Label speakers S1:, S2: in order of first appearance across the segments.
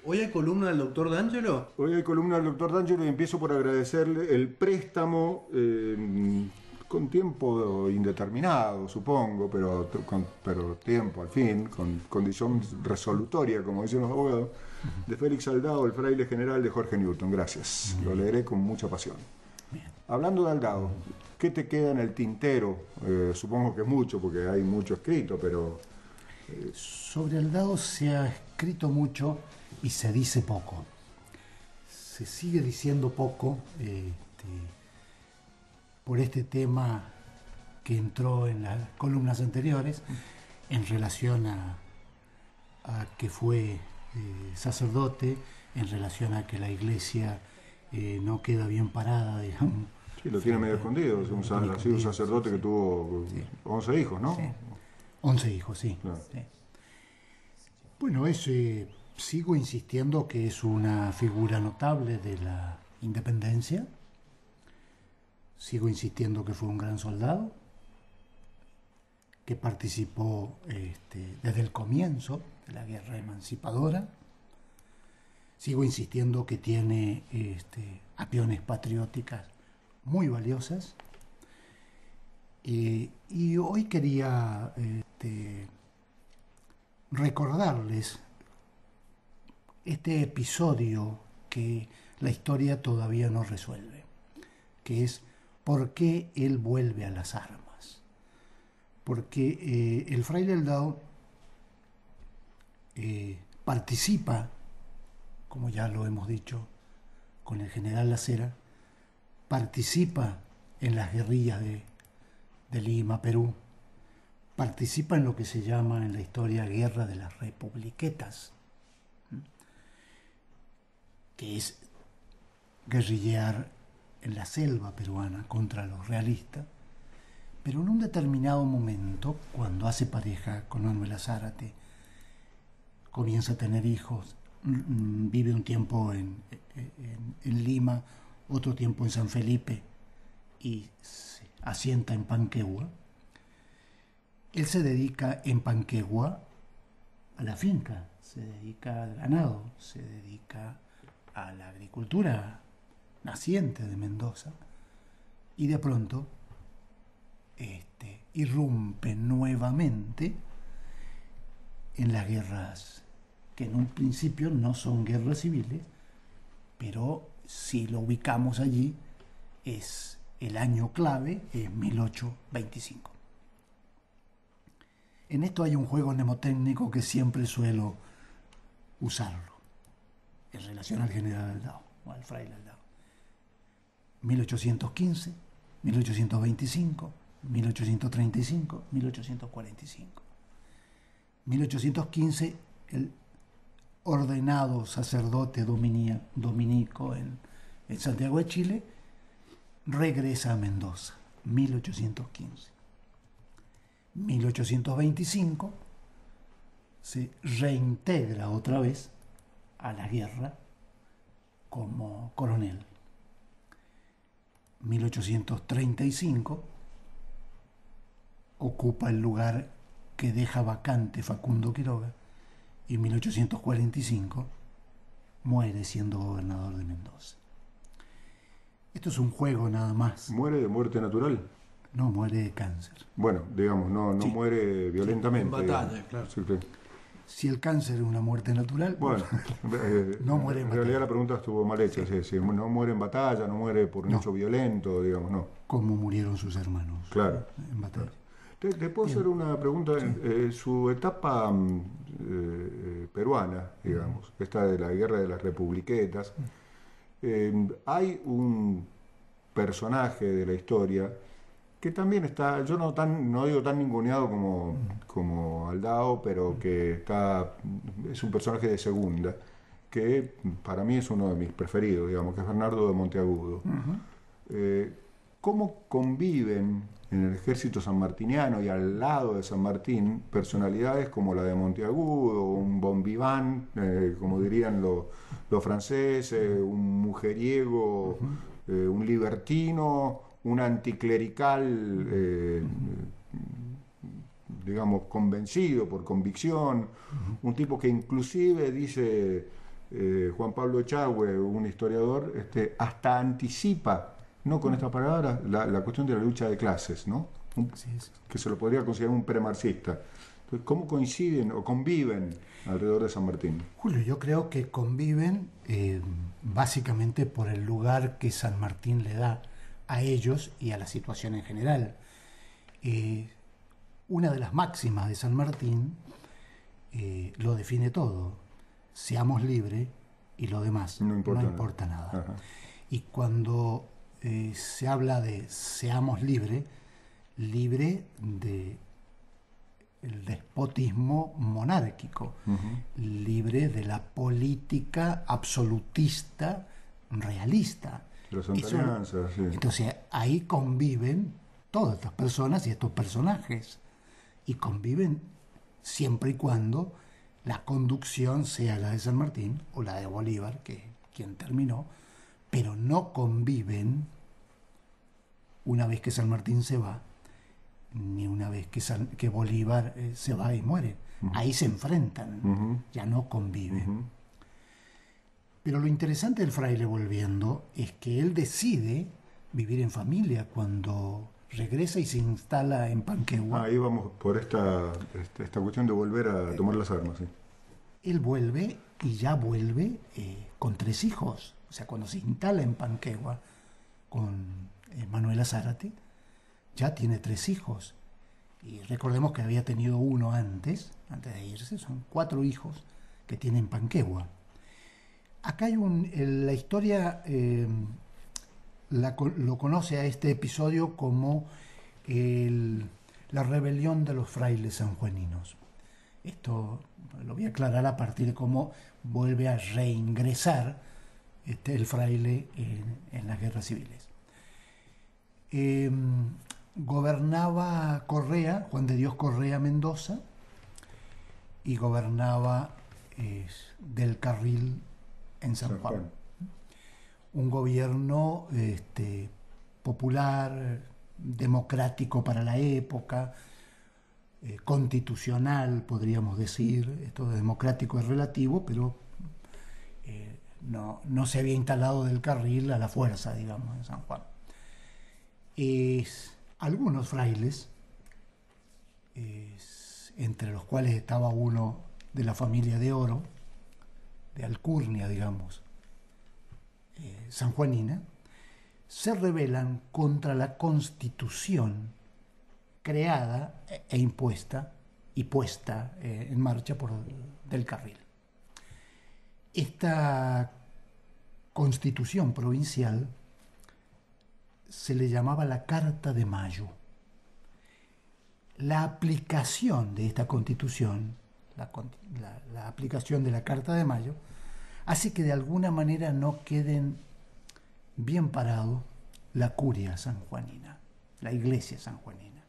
S1: ¿Hoy hay columna del doctor D'Angelo?
S2: Hoy hay columna del doctor D'Angelo y empiezo por agradecerle el préstamo con tiempo indeterminado, supongo, pero tiempo al fin, con condición resolutoria, como dicen los abogados, de Félix Aldao, el fraile general de Jorge Newton. Gracias, lo leeré con mucha pasión.
S3: Bien.
S2: Hablando de Aldao, ¿qué te queda en el tintero? Supongo que es mucho, porque hay mucho escrito, pero...
S3: Sobre Aldao se ha escrito mucho y se dice poco. Se sigue diciendo poco por este tema que entró en las columnas anteriores en relación a que fue sacerdote, en relación a que la iglesia no queda bien parada, digamos.
S2: Sí, lo tiene medio escondido. Ha sido un sacerdote que tuvo 11 hijos, ¿no?
S3: Sí. 11 hijos, sí.
S2: Claro.
S3: Sí. Bueno, sigo insistiendo que es una figura notable de la independencia. Sigo insistiendo que fue un gran soldado, que participó desde el comienzo de la guerra emancipadora. Sigo insistiendo que tiene acciones patrióticas muy valiosas. Y hoy quería recordarles este episodio que la historia todavía no resuelve, que es por qué él vuelve a las armas. Porque el fraile Aldao participa, como ya lo hemos dicho, con el general Lacera, participa en las guerrillas de Lima, Perú, participa en lo que se llama en la historia Guerra de las Republiquetas, que es guerrillear en la selva peruana contra los realistas, pero en un determinado momento, cuando hace pareja con Manuela Zárate, comienza a tener hijos, vive un tiempo en Lima, otro tiempo en San Felipe y se asienta en Panquehua. Él se dedica en Panquehua a la finca, se dedica al ganado, se dedica a la agricultura naciente de Mendoza, y de pronto irrumpe nuevamente en las guerras que en un principio no son guerras civiles, pero si lo ubicamos allí es el año clave, es 1825. En esto hay un juego mnemotécnico que siempre suelo usarlo en relación al general Aldao o al fraile Aldao. 1815, 1825, 1835, 1845. 1815, el ordenado sacerdote dominico en Santiago de Chile regresa a Mendoza. 1815. 1825 se reintegra otra vez a la guerra como coronel. 1835 ocupa el lugar que deja vacante Facundo Quiroga y 1845 muere siendo gobernador de Mendoza. Esto es un juego nada más.
S2: ¿Muere de muerte natural?
S3: No, muere de cáncer.
S2: Bueno, digamos, no
S3: Sí.
S2: muere violentamente.
S1: En batalla,
S2: digamos.
S1: claro.
S2: Sí, sí.
S3: Si el cáncer es una muerte natural,
S2: Bueno,
S3: no muere en
S2: en realidad
S3: batalla.
S2: la pregunta estuvo mal hecha. Sí. No muere en batalla, no muere por un
S3: No.
S2: hecho violento, digamos, no.
S3: como murieron sus hermanos
S2: Claro.
S3: en batalla.
S2: ¿Te puedo hacer una pregunta? Su etapa peruana, digamos, esta de la guerra de las republiquetas, hay un personaje de la historia que también está, yo no digo tan ninguneado como Aldao, pero que es un personaje de segunda, que para mí es uno de mis preferidos, digamos, que es Bernardo de Monteagudo. ¿Cómo conviven en el ejército sanmartiniano y al lado de San Martín personalidades como la de Monteagudo, un bon vivant, como dirían los franceses, un mujeriego, un libertino, un anticlerical, digamos, convencido por convicción, un tipo que inclusive dice Juan Pablo Echagüe, un historiador, hasta anticipa, no con esta palabra, la cuestión de la lucha de clases, ¿no?
S3: Así es.
S2: Que se lo podría considerar un premarxista. Entonces, ¿cómo coinciden o conviven alrededor de San Martín?
S3: Julio, yo creo que conviven básicamente por el lugar que San Martín le da a ellos y a la situación en general. Una de las máximas de San Martín lo define todo: seamos libres y lo demás
S2: No importa
S3: nada.
S2: Ajá.
S3: Y cuando se habla de seamos libres, libre de el despotismo monárquico, libre de la política absolutista realista.
S2: Las alianzas, sí.
S3: Entonces ahí conviven todas estas personas y estos personajes, y conviven siempre y cuando la conducción sea la de San Martín o la de Bolívar, que es quien terminó, pero no conviven una vez que San Martín se va, ni una vez que Bolívar se va y muere. Ahí se enfrentan, ya no conviven. Pero lo interesante del fraile, volviendo, es que él decide vivir en familia cuando regresa y se instala en Panquehua.
S2: Ahí vamos por esta cuestión de volver a tomar las armas. Sí.
S3: Él vuelve y ya vuelve con 3 hijos. O sea, cuando se instala en Panquehua con Manuela Zárate, ya tiene 3 hijos. Y recordemos que había tenido uno antes de irse. Son 4 hijos que tiene en Panquehua. Acá hay la historia lo conoce a este episodio como la rebelión de los frailes sanjuaninos. Esto lo voy a aclarar a partir de cómo vuelve a reingresar el fraile en las guerras civiles. Gobernaba Correa, Juan de Dios Correa Mendoza, y gobernaba del Carril en San Juan. Un gobierno popular, democrático para la época, constitucional, podríamos decir. Esto de democrático es relativo, pero no se había instalado del Carril a la fuerza, digamos, en San Juan. Algunos frailes, entre los cuales estaba uno de la familia de Oro, de Alcurnia, digamos, sanjuanina, se rebelan contra la constitución creada e impuesta y puesta en marcha por del Carril. Esta constitución provincial se le llamaba la Carta de Mayo. La aplicación de esta constitución, la aplicación de la Carta de Mayo, hace que de alguna manera no queden bien parados la curia sanjuanina, la iglesia sanjuanina.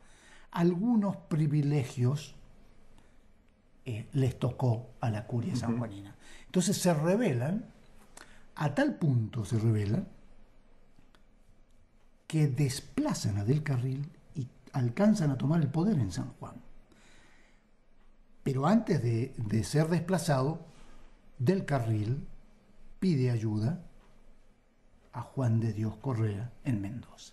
S3: Algunos privilegios les tocó a la curia sanjuanina. Entonces se rebelan, a tal punto se rebelan, que desplazan a Del Carril y alcanzan a tomar el poder en San Juan. Pero antes de ser desplazado, Del Carril pide ayuda a Juan de Dios Correa en Mendoza.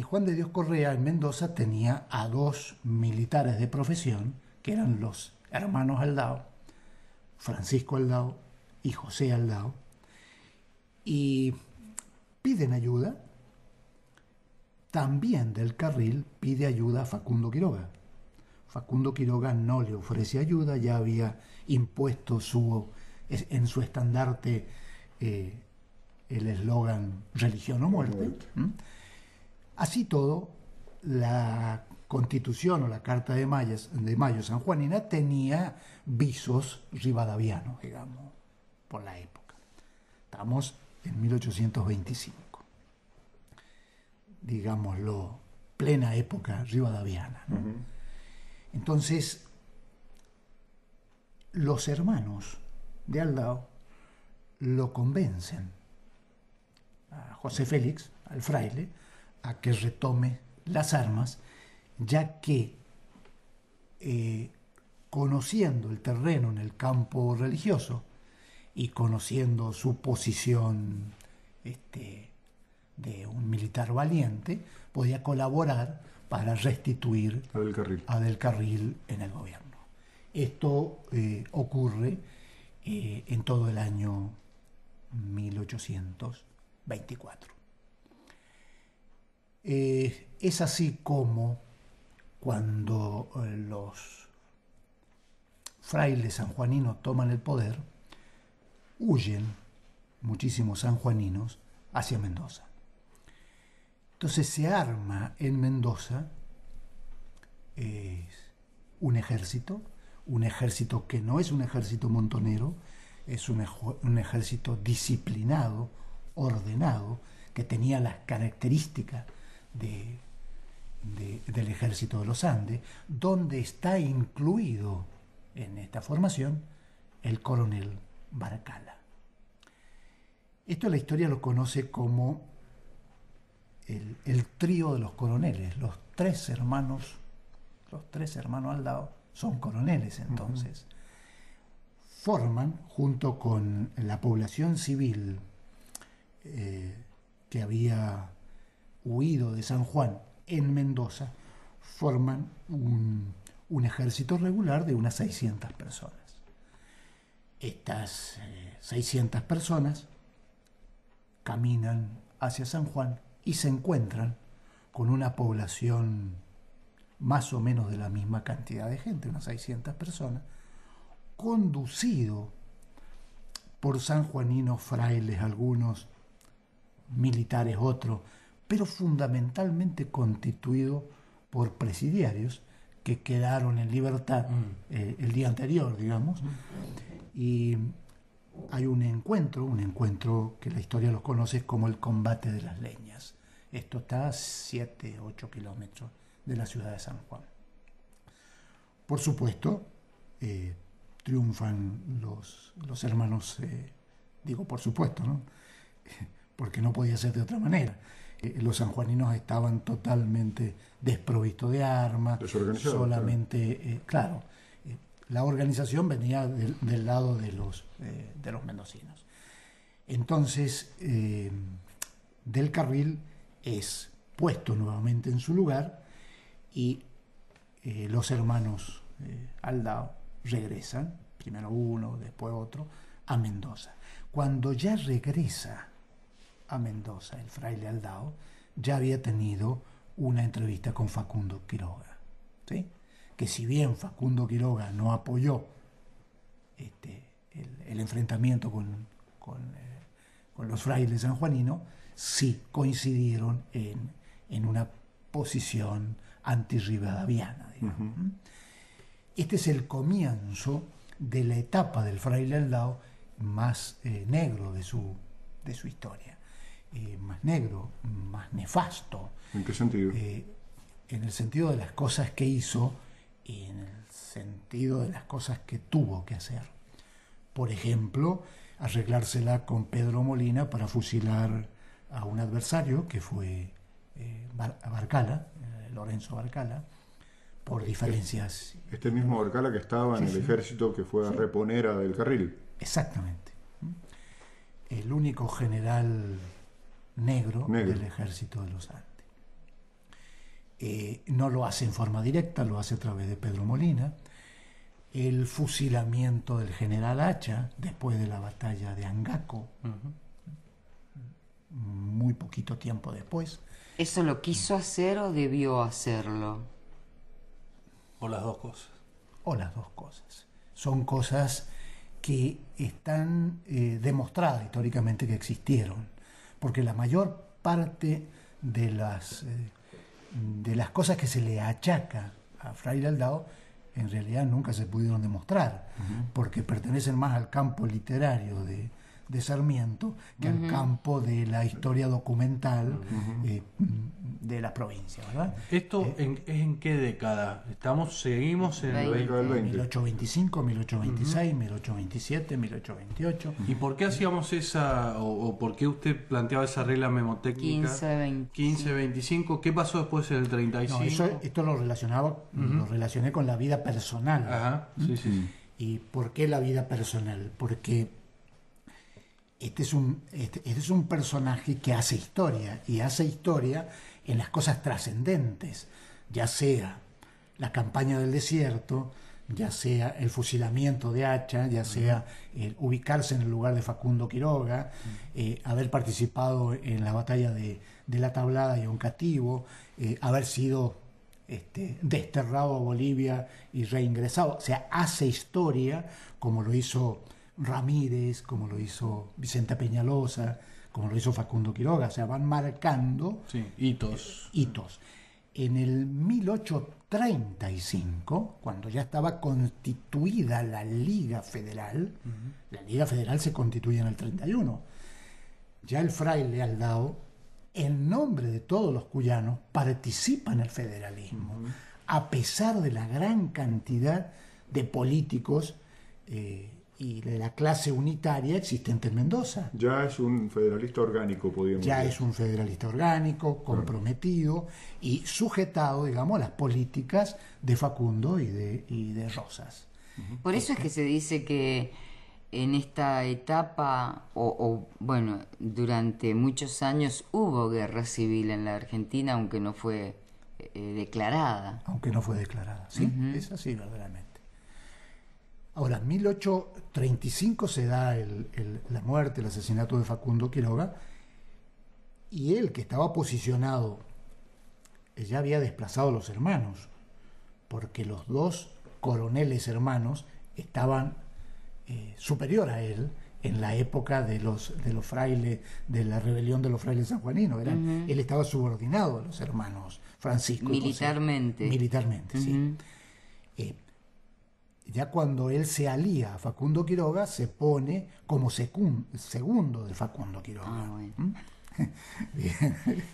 S3: Juan de Dios Correa en Mendoza tenía a 2 militares de profesión, que eran los hermanos Aldao, Francisco Aldao y José Aldao, y piden ayuda. También Del Carril pide ayuda a Facundo Quiroga. Facundo Quiroga no le ofrece ayuda, ya había impuesto en su estandarte el eslogan religión o muerte. Así todo, la Constitución o la Carta de Mayo sanjuanina tenía visos rivadavianos, digamos, por la época. Estamos en 1825, digámoslo, plena época rivadaviana, ¿no? Entonces, los hermanos de Aldao lo convencen a José Félix, al fraile, a que retome las armas, ya que conociendo el terreno en el campo religioso y conociendo su posición de un militar valiente, podía colaborar para restituir a Del Carril en el gobierno. Esto ocurre en todo el año 1824. Es así como cuando los frailes sanjuaninos toman el poder, huyen muchísimos sanjuaninos hacia Mendoza. Entonces se arma en Mendoza un ejército que no es un ejército montonero, es un ejército disciplinado, ordenado, que tenía las características del ejército de los Andes, donde está incluido en esta formación el coronel Barcala. Esto la historia lo conoce como el trío de los coroneles. Los tres hermanos Aldao son coroneles entonces. Forman, junto con la población civil que había huido de San Juan en Mendoza, forman un ejército regular de unas 600 personas. Estas 600 personas caminan hacia San Juan y se encuentran con una población más o menos de la misma cantidad de gente, unas 600 personas, conducido por sanjuaninos frailes, algunos militares, otros, pero fundamentalmente constituido por presidiarios que quedaron en libertad el día anterior, digamos, y hay un encuentro que la historia lo conoce como el combate de las leñas. Esto está a 7-8 kilómetros de la ciudad de San Juan. Por supuesto, triunfan los hermanos, digo por supuesto, ¿no? Porque no podía ser de otra manera. Los sanjuaninos estaban totalmente desprovistos de armas, solamente, la organización venía del lado de los mendocinos. Entonces, Del Carril es puesto nuevamente en su lugar y los hermanos Aldao regresan, primero uno, después otro, a Mendoza. Cuando ya regresa a Mendoza, el fraile Aldao ya había tenido una entrevista con Facundo Quiroga, ¿sí? Que si bien Facundo Quiroga no apoyó el enfrentamiento con los frailes sanjuaninos, sí coincidieron en una posición antirrivadaviana, digamos. Este es el comienzo de la etapa del fraile Aldao más negro de su historia. Más negro, más nefasto.
S2: ¿En qué sentido?
S3: En el sentido de las cosas que hizo y en el sentido de las cosas que tuvo que hacer. Por ejemplo, arreglársela con Pedro Molina para fusilar a un adversario que fue Barcala, Lorenzo Barcala, por diferencias.
S2: Este mismo Barcala que estaba en el ejército que fue a reponer a Del Carril.
S3: Exactamente. El único general negro del ejército de los Andes. No lo hace en forma directa, lo hace a través de Pedro Molina. El fusilamiento del general Hacha después de la batalla de Angaco, muy poquito tiempo después.
S4: ¿Eso lo quiso hacer o debió hacerlo?
S1: O las dos cosas.
S3: O las dos cosas. Son cosas que están demostradas históricamente que existieron, porque la mayor parte de las cosas que se le achaca a fraile Aldao en realidad nunca se pudieron demostrar, porque pertenecen más al campo literario de Sarmiento que al campo de la historia documental de las provincias, ¿verdad?
S1: ¿Esto es en qué década? Seguimos en el
S3: 1825, 1826, 1827, 1828.
S1: ¿Y por qué hacíamos esa, o por qué usted planteaba esa regla memotécnica? 15-25. ¿Qué pasó después en el 35?
S3: No, esto lo relacioné con la vida personal.
S1: Ajá, sí.
S3: ¿Y por qué la vida personal? Porque este es un personaje que hace historia, y hace historia en las cosas trascendentes, ya sea la campaña del desierto, ya sea el fusilamiento de Hacha, ya sea ubicarse en el lugar de Facundo Quiroga, haber participado en la batalla de La Tablada y Oncativo, haber sido desterrado a Bolivia y reingresado. O sea, hace historia como lo hizo Ramírez, como lo hizo Vicente Peñalosa, como lo hizo Facundo Quiroga. O sea, van marcando
S1: hitos.
S3: En el 1835, cuando ya estaba constituida la Liga Federal, la Liga Federal se constituye en el 31, ya el fraile Aldao, en nombre de todos los cuyanos, participa en el federalismo, a pesar de la gran cantidad de políticos y de la clase unitaria existente en Mendoza.
S2: Ya es un federalista orgánico, podríamos decir.
S3: Ya es un federalista orgánico, comprometido y sujetado, digamos, a las políticas de Facundo y de Rosas.
S4: Por eso es que se dice que en esta etapa, bueno, durante muchos años hubo guerra civil en la Argentina, aunque no fue declarada.
S3: Aunque no fue declarada, sí, es así verdaderamente. Ahora, en 1835 se da la muerte, el asesinato de Facundo Quiroga, y él, que estaba posicionado, ya había desplazado a los hermanos, porque los dos coroneles hermanos estaban superior a él en la época de los frailes, de la rebelión de los frailes sanjuaninos. Él estaba subordinado a los hermanos Francisco.
S4: Militarmente.
S3: Militarmente, sí. Ya cuando él se alía a Facundo Quiroga, se pone como segundo de Facundo Quiroga.
S4: Bueno.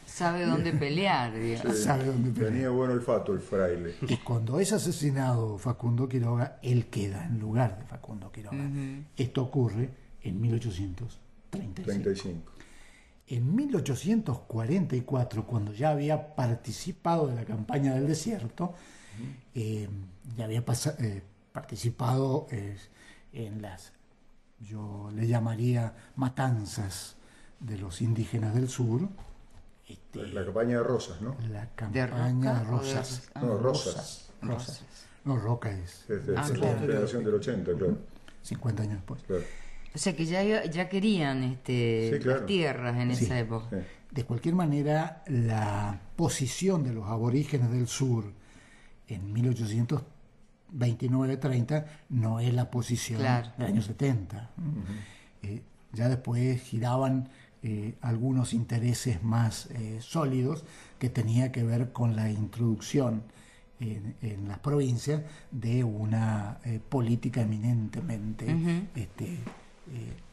S4: Sabe dónde pelear, digamos.
S2: Sí,
S3: sabe dónde pelear.
S2: Tenía buen olfato el fraile.
S3: Y cuando es asesinado Facundo Quiroga, él queda en lugar de Facundo Quiroga. Esto ocurre en 1835. En 1844, cuando ya había participado de la campaña del desierto, ya había participado en las, yo le llamaría, matanzas de los indígenas del sur.
S2: La campaña de Rosas, ¿no?
S3: La campaña de Rosas.
S2: No, Rosas.
S3: No, Roca es.
S2: Es de la generación del 80, claro.
S3: 50 años después.
S2: Claro.
S4: O sea que ya querían las tierras en esa época.
S2: Sí.
S3: De cualquier manera, la posición de los aborígenes del sur en 1829-30 no es la posición del año 70. Ya después giraban algunos intereses más sólidos que tenía que ver con la introducción en las provincias de una política eminentemente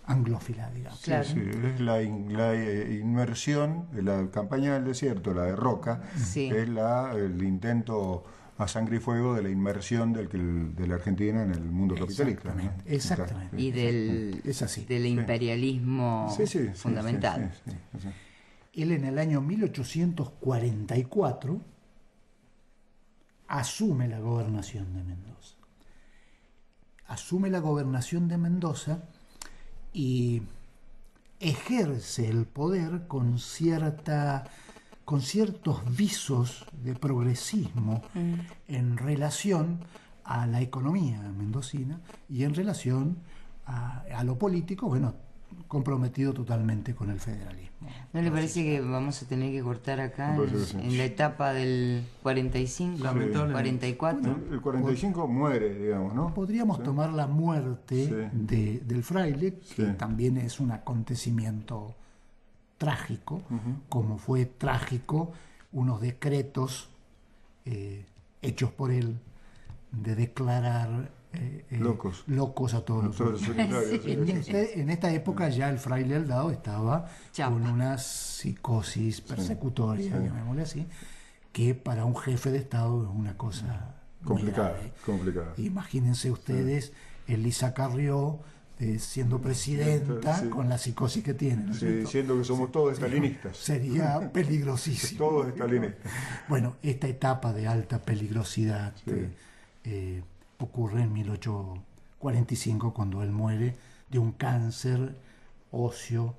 S3: anglófila, digamos.
S2: Claro. Sí, es la inmersión de la campaña del desierto, la de Roca, es el intento a sangre y fuego de la inmersión de la Argentina en el mundo capitalista.
S3: Exactamente.
S4: Y del imperialismo fundamental.
S2: Sí.
S3: Él en el año 1844 asume la gobernación de Mendoza. Asume la gobernación de Mendoza y ejerce el poder con ciertos visos de progresismo en relación a la economía mendocina y en relación a lo político, bueno, comprometido totalmente con el federalismo.
S4: ¿No le parece que vamos a tener que cortar acá en la etapa del 45,
S1: lamentablemente.
S4: 44?
S2: El 45 muere, digamos, ¿no?
S3: Podríamos tomar la muerte del fraile, que también es un acontecimiento trágico, como fue trágico unos decretos hechos por él de declarar locos a todos los secretarios. En esta época ya el fraile Aldao estaba con una psicosis persecutoria, llamémosle así, que para un jefe de Estado es una cosa complicada. Imagínense ustedes Elisa Carrió siendo presidenta con la psicosis que tiene, ¿no?
S2: Diciendo que somos todos estalinistas.
S3: Sería peligrosísimo.
S2: Todos estalinistas.
S3: Bueno, esta etapa de alta peligrosidad ocurre en 1845, cuando él muere de un cáncer óseo,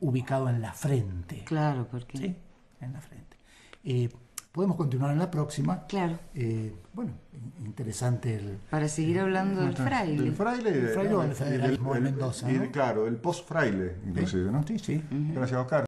S3: ubicado en la frente.
S4: Claro, porque...
S3: Sí, en la frente. Podemos continuar en la próxima.
S4: Claro.
S3: Bueno, interesante
S4: para seguir hablando del fraile.
S2: Del fraile
S3: o del federalismo de Mendoza, ¿no?
S2: Claro, el post-fraile, inclusive, ¿no?
S3: Sí, sí.
S2: Gracias, Oscar.